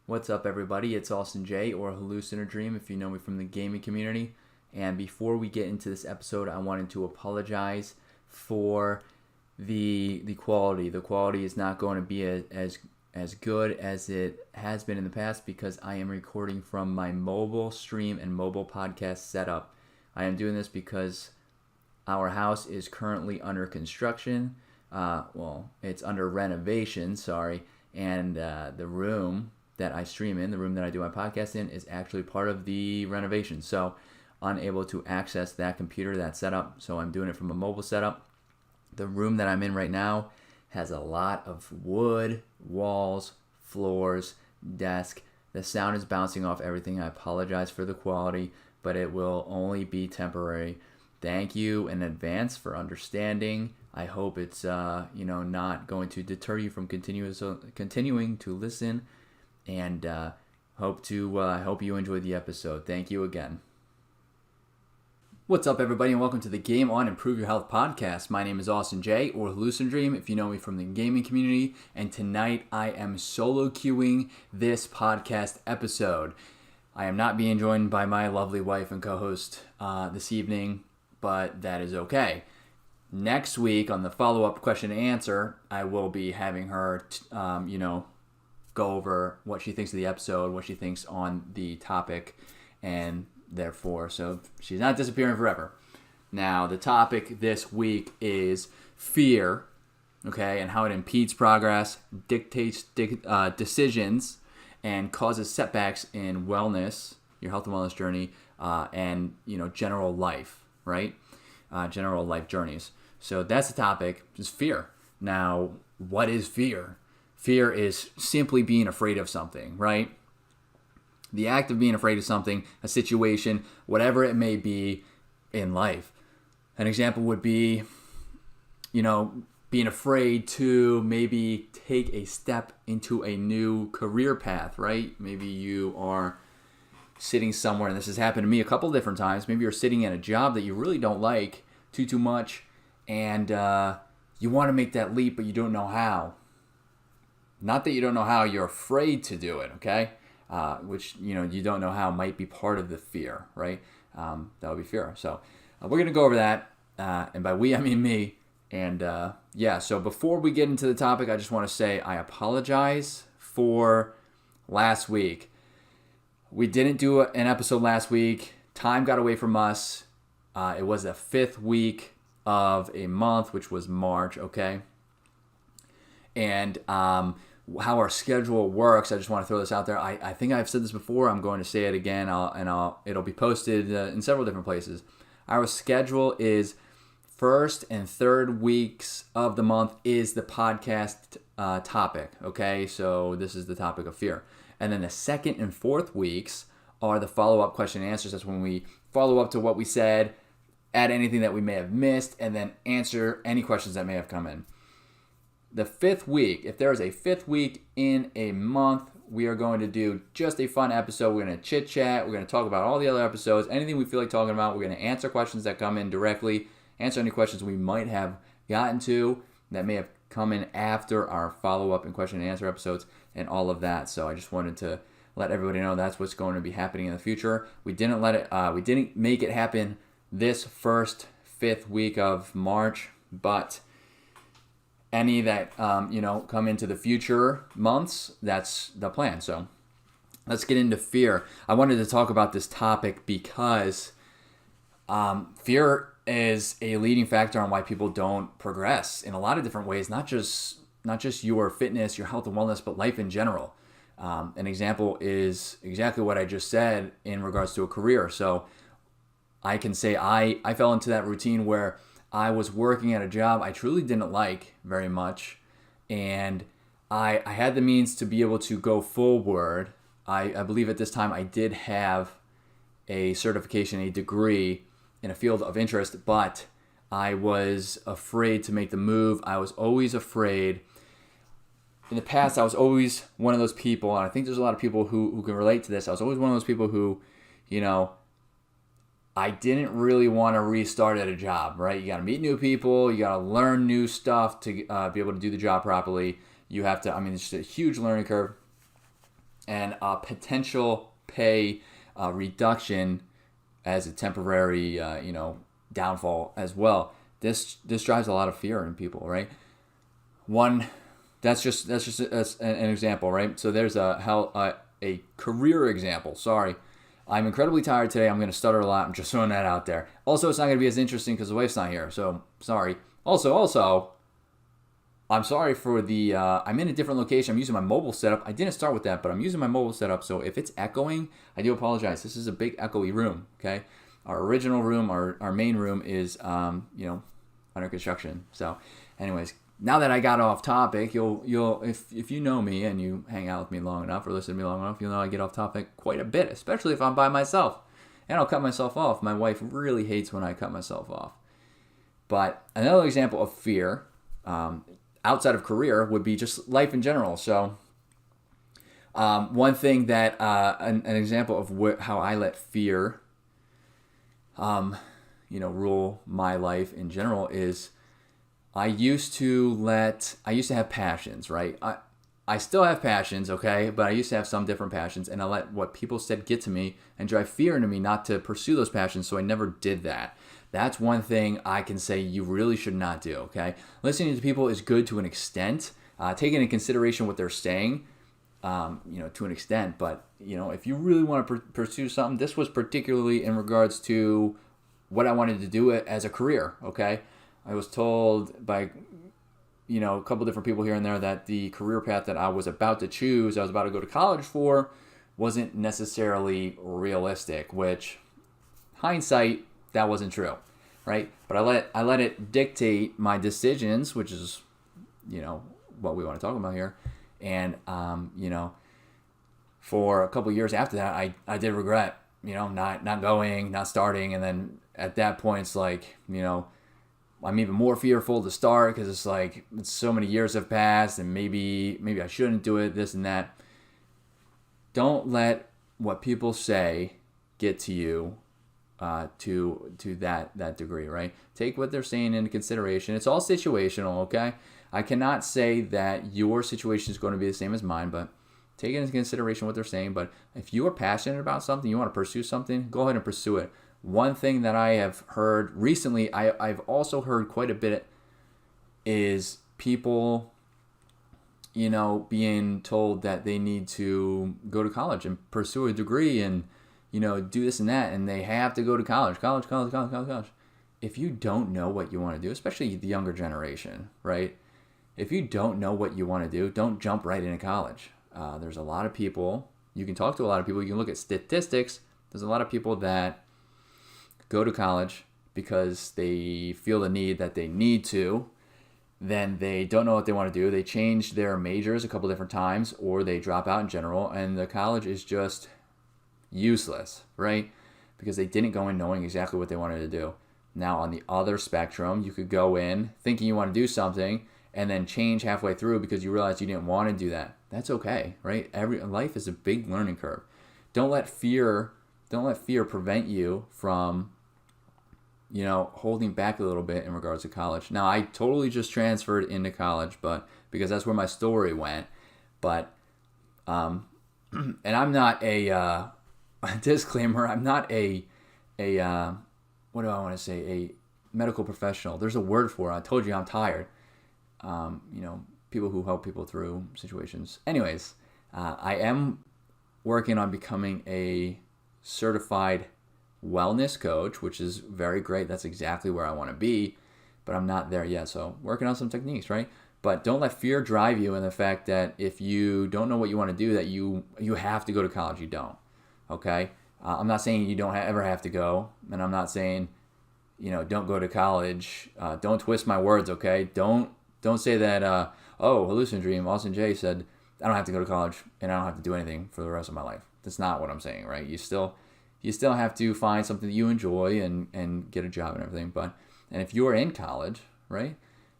What's up, everybody? It's Austin J, or hallucinodream if you know me from the gaming community. And before we get into this episode, I wanted to apologize for the quality. The quality is not going to be as good as it has been in the past because I am recording from my mobile stream and mobile podcast setup. I am doing this because our house is currently under construction. It's under renovation, and the room that I stream in, the room that I do my podcast in, is actually part of the renovation. So unable to access that computer, that setup. So I'm doing it from a mobile setup. The room that I'm in right now has a lot of wood, walls, floors, desk. The sound is bouncing off everything. I apologize for the quality, but it will only be temporary. Thank you in advance for understanding. I hope it's not going to deter you from continuing to listen. And hope you enjoyed the episode. Thank you again. What's up, everybody, and welcome to the Game On Improve Your Health podcast. My name is Austin J, or hallucinodream if you know me from the gaming community. And tonight I am solo queuing this podcast episode. I am not being joined by my lovely wife and co-host this evening, but that is okay. Next week on the follow-up question and answer, I will be having her, go over what she thinks of the episode, what she thinks on the topic, and therefore, so she's not disappearing forever. Now, the topic this week is fear, okay, and how it impedes progress, dictates decisions, and causes setbacks in wellness, your health and wellness journey, and general life, right? General life journeys. So that's the topic, is fear. Now, what is fear? Fear is simply being afraid of something, right? The act of being afraid of something, a situation, whatever it may be in life. An example would be, being afraid to maybe take a step into a new career path, right? Maybe you are sitting somewhere, and this has happened to me a couple different times. Maybe you're sitting in a job that you really don't like too much, and you want to make that leap, but you don't know how. Not that you don't know how, you're afraid to do it, okay? Which, you don't know how might be part of the fear, right? That would be fear. So we're going to go over that, and by we, I mean me. And so before we get into the topic, I just want to say I apologize for last week. We didn't do an episode last week. Time got away from us. It was the 5th week of a month, which was March, okay? And how our schedule works, I just want to throw this out there. I think I've said this before. I'm going to say it again, it'll be posted in several different places. Our schedule is first and third weeks of the month is the podcast topic, okay? So this is the topic of fear. And then the second and fourth weeks are the follow-up question and answers. That's when we follow up to what we said, add anything that we may have missed, and then answer any questions that may have come in. The 5th week, if there is a 5th week in a month, we are going to do just a fun episode. We're going to chit-chat. We're going to talk about all the other episodes, anything we feel like talking about. We're going to answer questions that come in directly, answer any questions we might have gotten to that may have come in after our follow-up and question and answer episodes and all of that. So I just wanted to let everybody know that's what's going to be happening in the future. We didn't make it happen this first 5th week of March, but any that come into the future months, that's the plan. So let's get into fear. I wanted to talk about this topic because fear is a leading factor on why people don't progress in a lot of different ways, not just your fitness, your health and wellness, but life in general. An example is exactly what I just said in regards to a career. So I can say I fell into that routine where I was working at a job I truly didn't like very much, and I had the means to be able to go forward. I believe at this time I did have a certification, a degree in a field of interest, but I was afraid to make the move. I was always afraid. In the past, I was always one of those people, and I think there's a lot of people who can relate to this. I was always one of those people who, I didn't really want to restart at a job, right? You got to meet new people. You got to learn new stuff to be able to do the job properly. You have to, it's just a huge learning curve. and a potential pay reduction as a temporary, downfall as well. This drives a lot of fear in people, right? That's just an example, right? So there's a career example. Sorry, I'm incredibly tired today. I'm going to stutter a lot. I'm just throwing that out there. Also, it's not going to be as interesting because the wife's not here. So sorry. Also, I'm sorry for the. I'm in a different location. I'm using my mobile setup. I didn't start with that, but I'm using my mobile setup. So if it's echoing, I do apologize. This is a big echoey room. Okay, our original room, our main room is under construction. So, anyways, now that I got off topic, you'll if you know me and you hang out with me long enough or listen to me long enough, you'll know I get off topic quite a bit, especially if I'm by myself, and I'll cut myself off. My wife really hates when I cut myself off. But another example of fear, outside of career, would be just life in general. So, one thing that an example of how I let fear, rule my life in general is I used to have passions, right? I still have passions, okay? But I used to have some different passions, and I let what people said get to me and drive fear into me not to pursue those passions, so I never did that. That's one thing I can say you really should not do, okay? Listening to people is good to an extent, taking into consideration what they're saying, to an extent. But, if you really want to pursue something, this was particularly in regards to what I wanted to do it as a career, okay? I was told by, a couple different people here and there that the career path that I was about to choose, I was about to go to college for, wasn't necessarily realistic, which, hindsight, that wasn't true, right? But I let it dictate my decisions, which is, what we want to talk about here. And, for a couple of years after that, I did regret, not going, not starting. And then at that point, it's like, I'm even more fearful to start because it's like so many years have passed and maybe I shouldn't do it, this and that. Don't let what people say get to you to that degree, right? Take what they're saying into consideration. It's all situational, okay? I cannot say that your situation is going to be the same as mine, but take into consideration what they're saying. But if you are passionate about something, you want to pursue something, go ahead and pursue it. One thing that I have heard recently, I've also heard quite a bit, is people, being told that they need to go to college and pursue a degree and, do this and that, and they have to go to college. If you don't know what you want to do, especially the younger generation, right? If you don't know what you want to do, don't jump right into college. There's a lot of people, you can talk to a lot of people, you can look at statistics. There's a lot of people that go to college because they feel the need that they need to. Then they don't know what they want to do. They change their majors a couple different times, or they drop out in general, and the college is just useless, right? Because they didn't go in knowing exactly what they wanted to do. Now, on the other spectrum, you could go in thinking you want to do something and then change halfway through because you realize you didn't want to do that. That's okay, right? Life is a big learning curve. Don't let fear prevent you from, holding back a little bit in regards to college. Now, I totally just transferred into college, but because that's where my story went. But, and I'm not a disclaimer. I'm not a what do I want to say? A medical professional. There's a word for it. I told you I'm tired. People who help people through situations. Anyways, I am working on becoming a certified wellness coach, which is very great. That's exactly where I want to be, but I'm not there yet. So working on some techniques, right? But don't let fear drive you in the fact that if you don't know what you want to do, that you have to go to college. You don't. Okay? I'm not saying you don't ever have to go, and I'm not saying, don't go to college. Don't twist my words, okay? Don't say that, hallucinodream, Austin J said, I don't have to go to college and I don't have to do anything for the rest of my life. That's not what I'm saying, right? You still have to find something that you enjoy and get a job and everything. And if you're in college, right,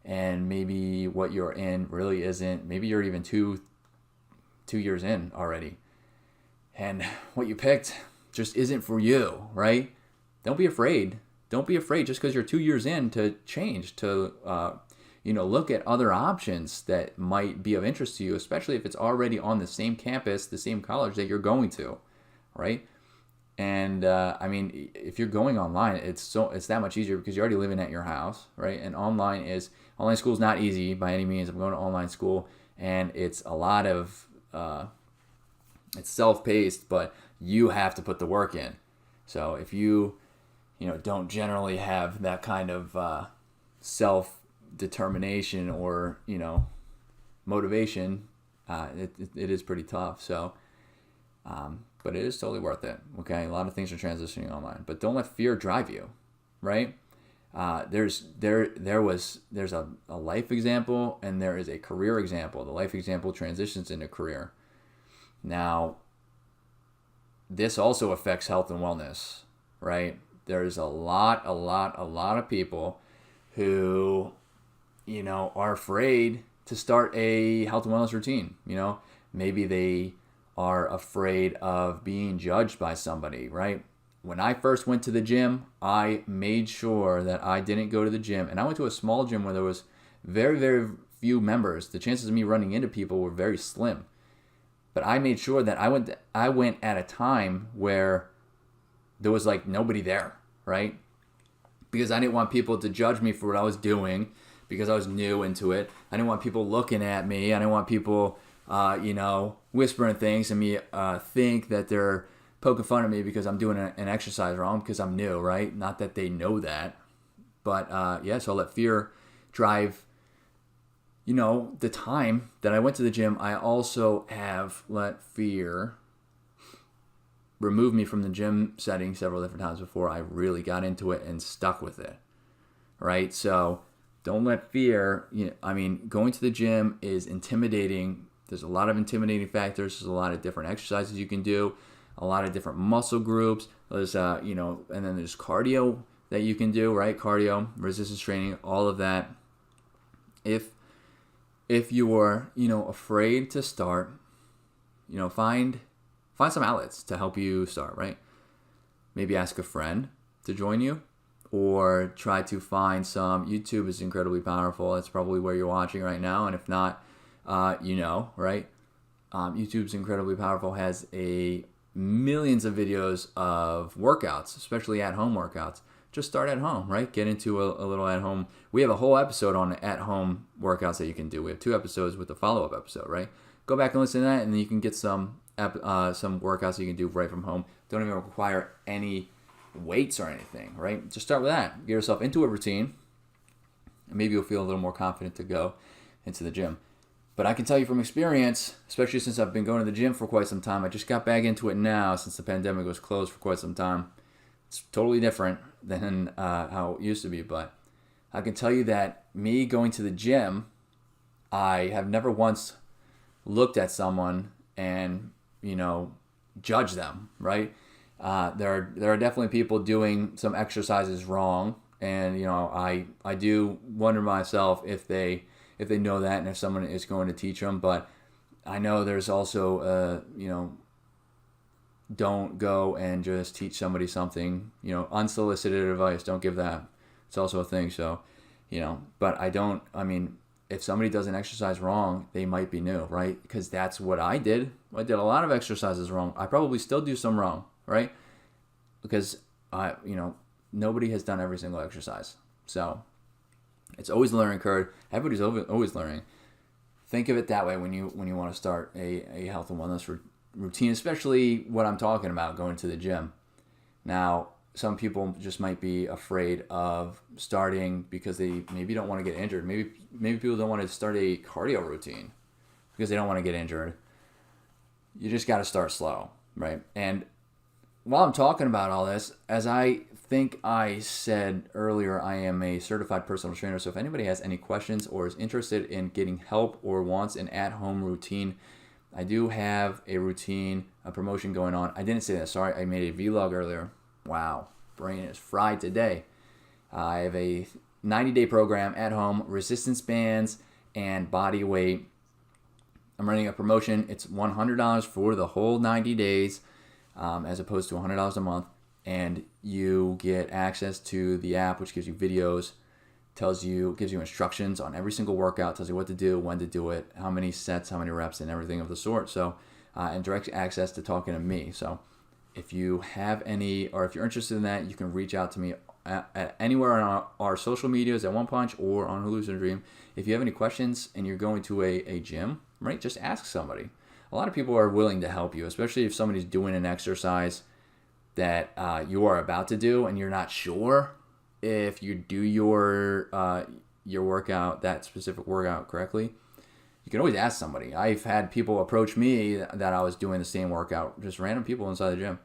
and maybe what you're in really isn't, maybe you're even two years in already, and what you picked just isn't for you, right? Don't be afraid. Don't be afraid just because you're 2 years in to change, to look at other options that might be of interest to you, especially if it's already on the same campus, the same college that you're going to, right? And if you're going online, it's that much easier because you're already living at your house, right? And online school is not easy by any means. I'm going to online school, and it's a lot of it's self-paced, but you have to put the work in. So if you don't generally have that kind of self-determination or motivation, it is pretty tough. So. But it is totally worth it. Okay, a lot of things are transitioning online, but don't let fear drive you, right? There's a life example and there is a career example. The life example transitions into career. Now, this also affects health and wellness, right? There's a lot of people who, are afraid to start a health and wellness routine. Maybe they are afraid of being judged by somebody, right? When I first went to the gym, I made sure that I didn't go to the gym. And I went to a small gym where there was very, very few members. The chances of me running into people were very slim. But I made sure that I went at a time where there was like nobody there, right? Because I didn't want people to judge me for what I was doing because I was new into it. I didn't want people looking at me. I didn't want people whispering things and me think that they're poking fun at me because I'm doing an exercise wrong because I'm new, right? Not that they know that. But, so I let fear drive, the time that I went to the gym. I also have let fear remove me from the gym setting several different times before I really got into it and stuck with it, right? So don't let fear, going to the gym is intimidating. There's a lot of intimidating factors. There's a lot of different exercises you can do, a lot of different muscle groups. There's, and then there's cardio that you can do, right? Cardio, resistance training, all of that. If you are, afraid to start, find some outlets to help you start, right? Maybe ask a friend to join you, or try to find some. YouTube is incredibly powerful. That's probably where you're watching right now, and if not, right? YouTube's incredibly powerful, has millions of videos of workouts, especially at-home workouts. Just start at home, right? Get into a little at-home. We have a whole episode on at-home workouts that you can do. We have 2 episodes with a follow-up episode, right? Go back and listen to that, and then you can get some workouts that you can do right from home. Don't even require any weights or anything, right? Just start with that. Get yourself into a routine, and maybe you'll feel a little more confident to go into the gym. But I can tell you from experience, especially since I've been going to the gym for quite some time, I just got back into it now since the pandemic was closed for quite some time. It's totally different than how it used to be, but I can tell you that me going to the gym, I have never once looked at someone and, judge them, right? There are definitely people doing some exercises wrong, and, I do wonder myself if they know that and if someone is going to teach them. But I know there's also, don't go and just teach somebody something, unsolicited advice. Don't give that. It's also a thing. So, but if somebody does an exercise wrong, they might be new, right? Because that's what I did. I did a lot of exercises wrong. I probably still do some wrong, right? Because, nobody has done every single exercise. So it's always a learning curve. Everybody's always learning. Think of it that way when you want to start a health and wellness routine, especially what I'm talking about, going to the gym. Now, some people just might be afraid of starting because they maybe don't want to get injured. Maybe people don't want to start a cardio routine because they don't want to get injured. You just got to start slow, right? And while I'm talking about all this, as I think I said earlier, I am a certified personal trainer. So if anybody has any questions or is interested in getting help or wants an at-home routine, I do have a routine, a promotion going on. I didn't say that. Sorry, I made a vlog earlier. Wow, brain is fried today. I have a 90-day program at home, resistance bands and body weight. I'm running a promotion. It's $100 for the whole 90 days as opposed to $100 a month. And you get access to the app, which gives you videos gives you instructions on every single workout, tells you what to do, when to do it, how many sets, how many reps, and everything of the sort. So, and direct access to talking to me. So if you have any, or if you're interested in that, you can reach out to me at anywhere on our social medias at One Punch or on hallucinodream. If you have any questions and you're going to a gym, right, just ask somebody. A lot of people are willing to help you, especially if somebody's doing an exercise that you are about to do and you're not sure if you do your workout, that specific workout, correctly. You can always ask somebody. I've had people approach me that I was doing the same workout, just random people inside the gym.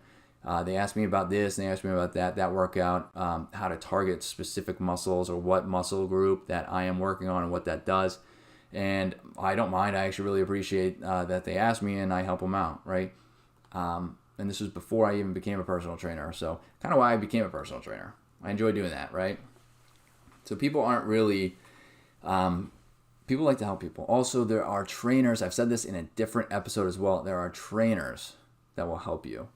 They asked me about this, and they asked me about that workout, how to target specific muscles or what muscle group that I am working on and what that does. And I don't mind. I actually really appreciate that they asked me, and I help them out, right? And this was before I even became a personal trainer. So kind of why I became a personal trainer. I enjoy doing that, right? So people aren't really, people like to help people. Also, there are trainers. I've said this in a different episode as well. There are trainers that will help you.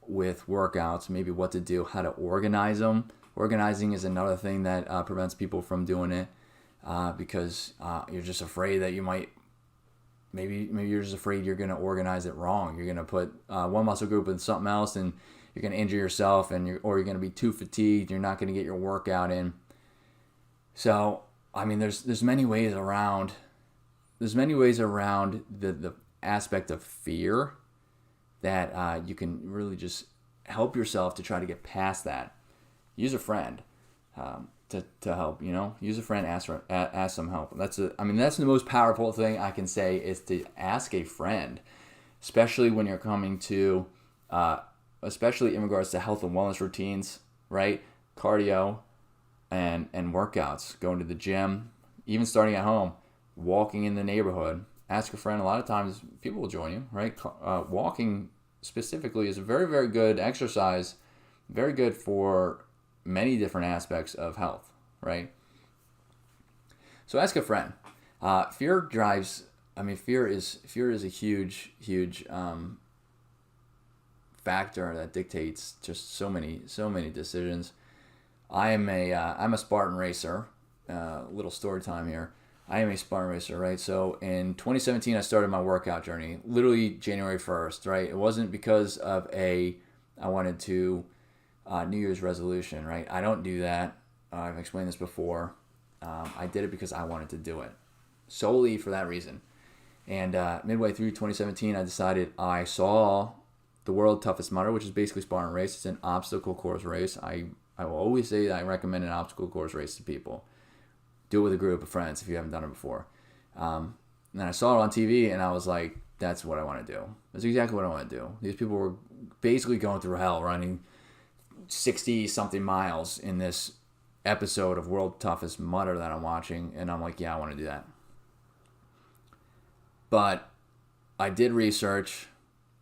With workouts, maybe what to do, how to organize them. Organizing is another thing that prevents people from doing it because you're just afraid that you might, maybe you're just afraid you're going to organize it wrong. You're going to put one muscle group with something else and you're going to injure yourself or you're going to be too fatigued. You're not going to get your workout in. So, I mean, there's many ways around. There's many ways around the aspect of fear that you can really just help yourself to try to get past that. Use a friend to help. Use a friend. Ask some help. That's the most powerful thing I can say is to ask a friend, especially when you're coming to, especially in regards to health and wellness routines, right? Cardio and workouts, going to the gym, even starting at home, walking in the neighborhood. Ask a friend. A lot of times people will join you, right? Walking specifically is a very, very good exercise, very good for many different aspects of health, right? So ask a friend. Fear is a huge factor that dictates just so many decisions. I'm a Spartan racer. Little story time here. I am a Spartan racer, right? So in 2017, I started my workout journey, literally January 1st, right? It wasn't because of I wanted to New Year's resolution, right? I don't do that. I've explained this before. I did it because I wanted to do it, solely for that reason. And midway through 2017, I decided I saw the World Toughest Mudder, which is basically Spartan race. It's an obstacle course race. I will always say that I recommend an obstacle course race to people. Do it with a group of friends if you haven't done it before. And then I saw it on TV, and I was like, that's what I want to do. That's exactly what I want to do. These people were basically going through hell, running 60-something miles in this episode of World Toughest Mudder that I'm watching, and I'm like, yeah, I want to do that. But I did research,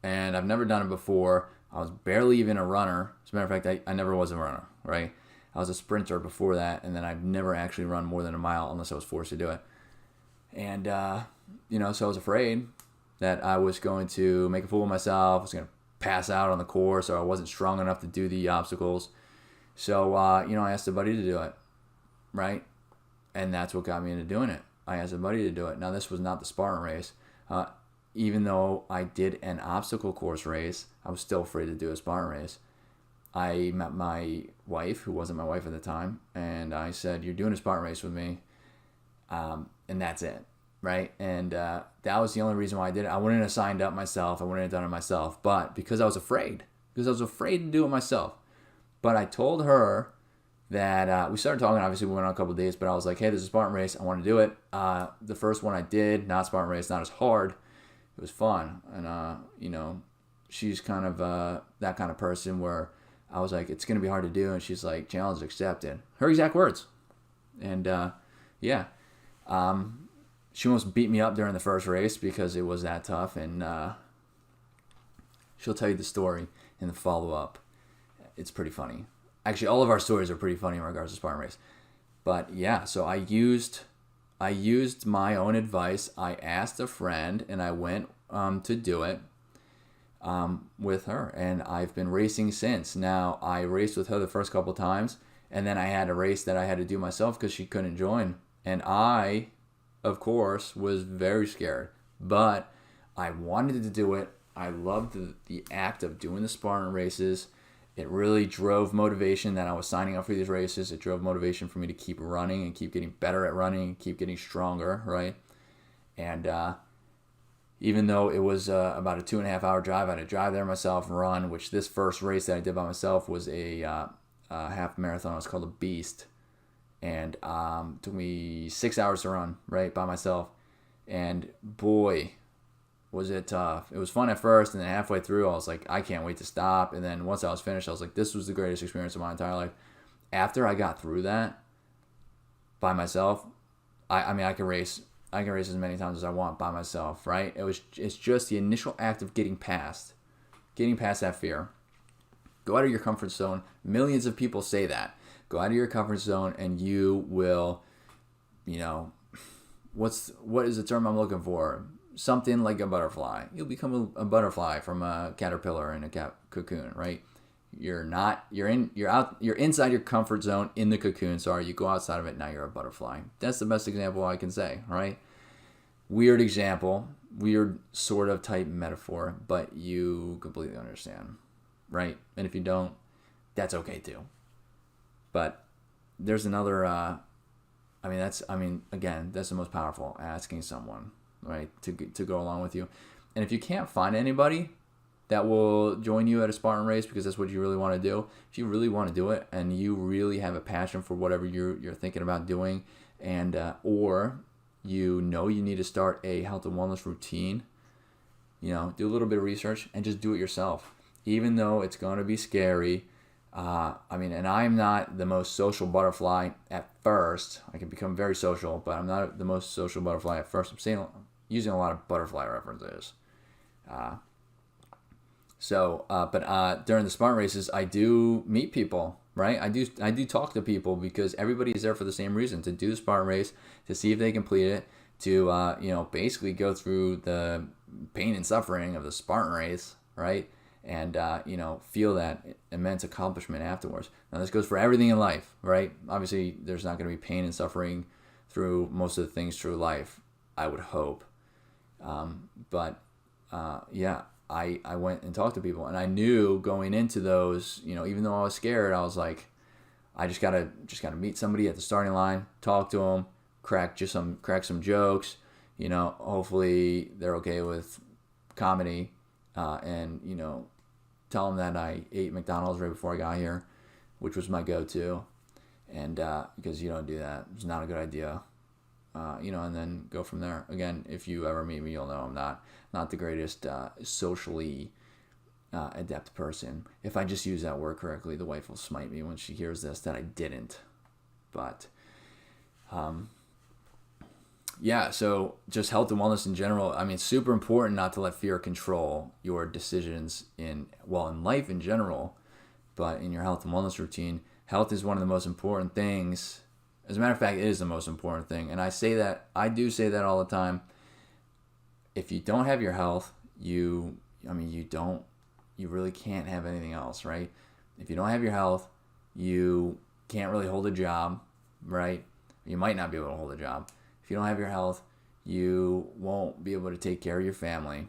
and I've never done it before. I was barely even a runner. As a matter of fact, I never was a runner, right? I was a sprinter before that, and then I've never actually run more than a mile unless I was forced to do it. And, so I was afraid that I was going to make a fool of myself. I was going to pass out on the course, or I wasn't strong enough to do the obstacles. So, I asked a buddy to do it, right? And that's what got me into doing it. I asked a buddy to do it. Now, this was not the Spartan race. Even though I did an obstacle course race, I was still afraid to do a Spartan race. I met my wife, who wasn't my wife at the time, and I said, you're doing a Spartan race with me, and that's it, right? And that was the only reason why I did it. I wouldn't have signed up myself. I wouldn't have done it myself, but because I was afraid to do it myself. But I told her that we started talking. Obviously, we went on a couple of days, but I was like, hey, there's a Spartan race. I want to do it. The first one I did, not Spartan race, not as hard. It was fun. And, she's kind of that kind of person where I was like, it's going to be hard to do. And she's like, challenge accepted. Her exact words. And, she almost beat me up during the first race because it was that tough. And she'll tell you the story in the follow-up. It's pretty funny. Actually, all of our stories are pretty funny in regards to Spartan race. But, yeah, so I used my own advice. I asked a friend, and I went to do it. with her, and I've been racing since. Now, I raced with her the first couple times, and then I had a race that I had to do myself because she couldn't join. And I, of course, was very scared, but I wanted to do it. I loved the act of doing the Spartan races. It really drove motivation that I was signing up for these races. It drove motivation for me to keep running and keep getting better at running and keep getting stronger, right? And even though it was about a 2.5 hour drive, I had to drive there myself and run, which this first race that I did by myself was a half marathon. It was called a Beast. And it took me 6 hours to run, right, by myself. And boy, was it tough. It was fun at first, and then halfway through, I was like, I can't wait to stop. And then once I was finished, I was like, this was the greatest experience of my entire life. After I got through that by myself, I mean, I can race as many times as I want by myself, right? It's just the initial act of getting past that fear. Go out of your comfort zone. Millions of people say that. Go out of your comfort zone, and you will, what is the term I'm looking for? Something like a butterfly. You'll become a butterfly from a caterpillar in a cocoon, right? You're inside your comfort zone in the cocoon. Sorry, you go outside of it, now you're a butterfly. That's the best example I can say, right? Weird example, weird sort of type metaphor, but you completely understand, right? And if you don't, that's okay too. But there's another, again, that's the most powerful, asking someone, right, to go along with you. And if you can't find anybody that will join you at a Spartan race because that's what you really want to do, if you really want to do it and you really have a passion for whatever you're thinking about doing, and or you need to start a health and wellness routine, do a little bit of research and just do it yourself. Even though it's going to be scary, and I'm not the most social butterfly at first. I can become very social, but I'm not the most social butterfly at first. I'm using a lot of butterfly references. But during the Spartan races, I do meet people, right? I do talk to people because everybody is there for the same reason, to do the Spartan race, to see if they complete it, to basically go through the pain and suffering of the Spartan race, right? And feel that immense accomplishment afterwards. Now this goes for everything in life, right? Obviously, there's not going to be pain and suffering through most of the things through life, I would hope. I went and talked to people, and I knew going into those, even though I was scared, I was like, I just gotta meet somebody at the starting line, talk to them, crack some jokes, hopefully they're okay with comedy, and tell them that I ate McDonald's right before I got here, which was my go-to, and because you don't do that, it's not a good idea. And then go from there. Again, if you ever meet me, you'll know I'm not the greatest socially adept person. If I just use that word correctly, the wife will smite me when she hears this that I didn't. But so just health and wellness in general. I mean, it's super important not to let fear control your decisions in life in general, but in your health and wellness routine. Health is one of the most important things. As a matter of fact, it is the most important thing. And I do say that all the time. If you don't have your health, you really can't have anything else, right? If you don't have your health, you can't really hold a job, right? You might not be able to hold a job. If you don't have your health, you won't be able to take care of your family.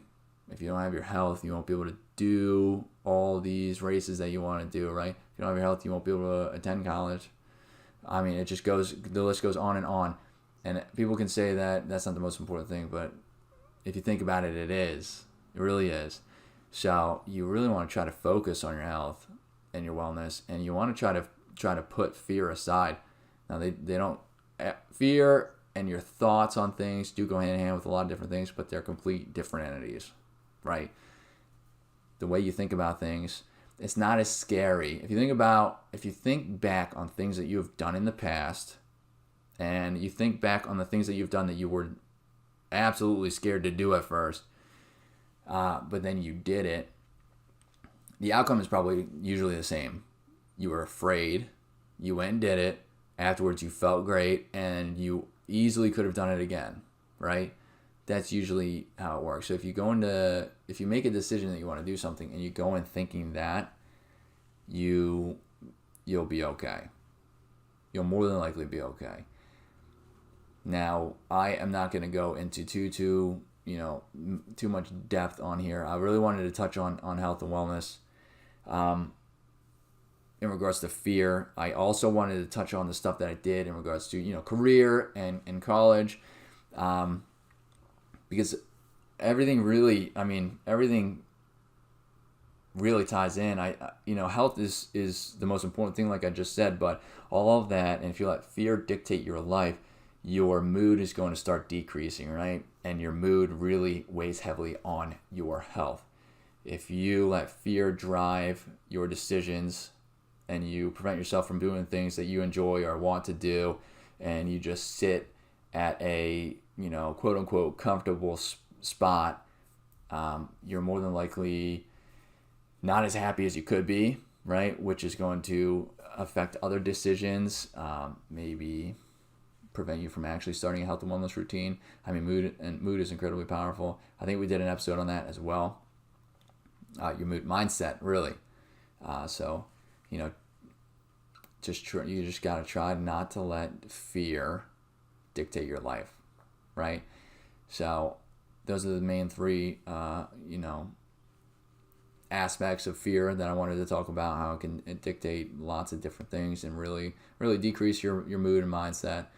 If you don't have your health, you won't be able to do all these races that you want to do, right? If you don't have your health, you won't be able to attend college. I mean, the list goes on and on. And people can say that that's not the most important thing, but if you think about it, it is. It really is. So you really want to try to focus on your health and your wellness, and you want to try to put fear aside. Now, they don't, fear and your thoughts on things do go hand in hand with a lot of different things, but they're complete different entities, right? The way you think about things, it's not as scary. If you think back on things that you have done in the past, and you think back on the things that you've done that you were absolutely scared to do at first, but then you did it, the outcome is probably usually the same. You were afraid, you went and did it, afterwards you felt great, and you easily could have done it again, right? that's usually how it works. So if you make a decision that you want to do something and you go in thinking that, you'll be okay. You'll more than likely be okay. Now, I am not going to go into too much depth on here. I really wanted to touch on health and wellness. In regards to fear, I also wanted to touch on the stuff that I did in regards to career and college, because everything really ties in. Health is the most important thing, like I just said, but all of that, and if you let fear dictate your life, your mood is going to start decreasing, right? And your mood really weighs heavily on your health. If you let fear drive your decisions and you prevent yourself from doing things that you enjoy or want to do, and you just sit at a quote unquote comfortable spot, you're more than likely not as happy as you could be, right? Which is going to affect other decisions, maybe prevent you from actually starting a health and wellness routine. Mood is incredibly powerful. I think we did an episode on that as well. Your mood mindset, really. You just gotta try not to let fear dictate your life, right? So those are the main three, aspects of fear that I wanted to talk about, how it can dictate lots of different things and really, really decrease your mood and mindset,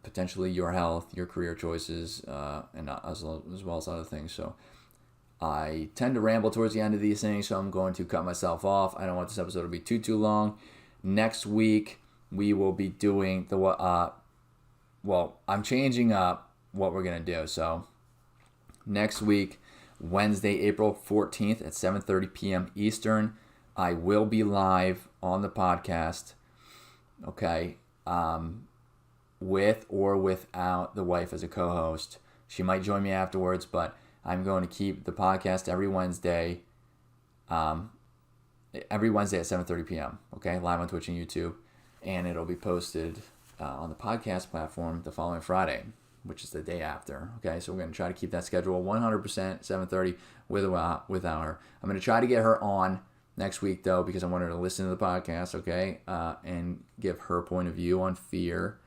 potentially your health, your career choices, and as well as other things. So I tend to ramble towards the end of these things, so I'm going to cut myself off. I don't want this episode to be too long. Next week, we will be doing I'm changing up what we're going to do. So next week, Wednesday, April 14th at 7:30 p.m. Eastern, I will be live on the podcast, okay, with or without the wife as a co-host. She might join me afterwards, but I'm going to keep the podcast every Wednesday at 7:30 p.m., okay, live on Twitch and YouTube, and it'll be posted on the podcast platform the following Friday, which is the day after, okay? So we're going to try to keep that schedule 100% 7:30 with our. I'm going to try to get her on next week, though, because I want her to listen to the podcast, okay, and give her point of view on fear,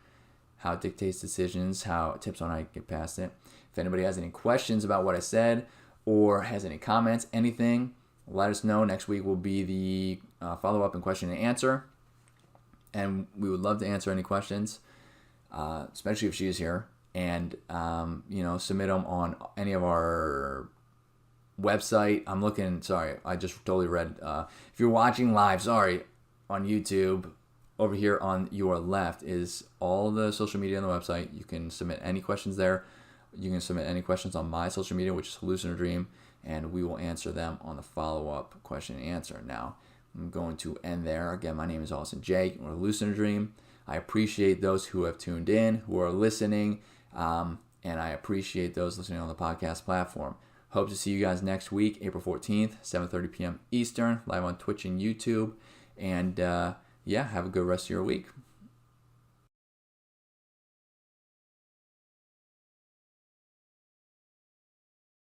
how it dictates decisions, tips on how to get past it. If anybody has any questions about what I said or has any comments, anything, let us know. Next week will be the follow-up and question and answer, and we would love to answer any questions, especially if she's here, and submit them on any of our website. I just totally read. If you're watching live, on YouTube, over here on your left is all the social media on the website. You can submit any questions there. You can submit any questions on my social media, which is hallucinodream, and we will answer them on the follow-up question and answer. Now, I'm going to end there. Again, my name is Austin J. We're hallucinodream. I appreciate those who have tuned in, who are listening, and I appreciate those listening on the podcast platform. Hope to see you guys next week, April 14th, 7:30 p.m. Eastern, live on Twitch and YouTube. And have a good rest of your week.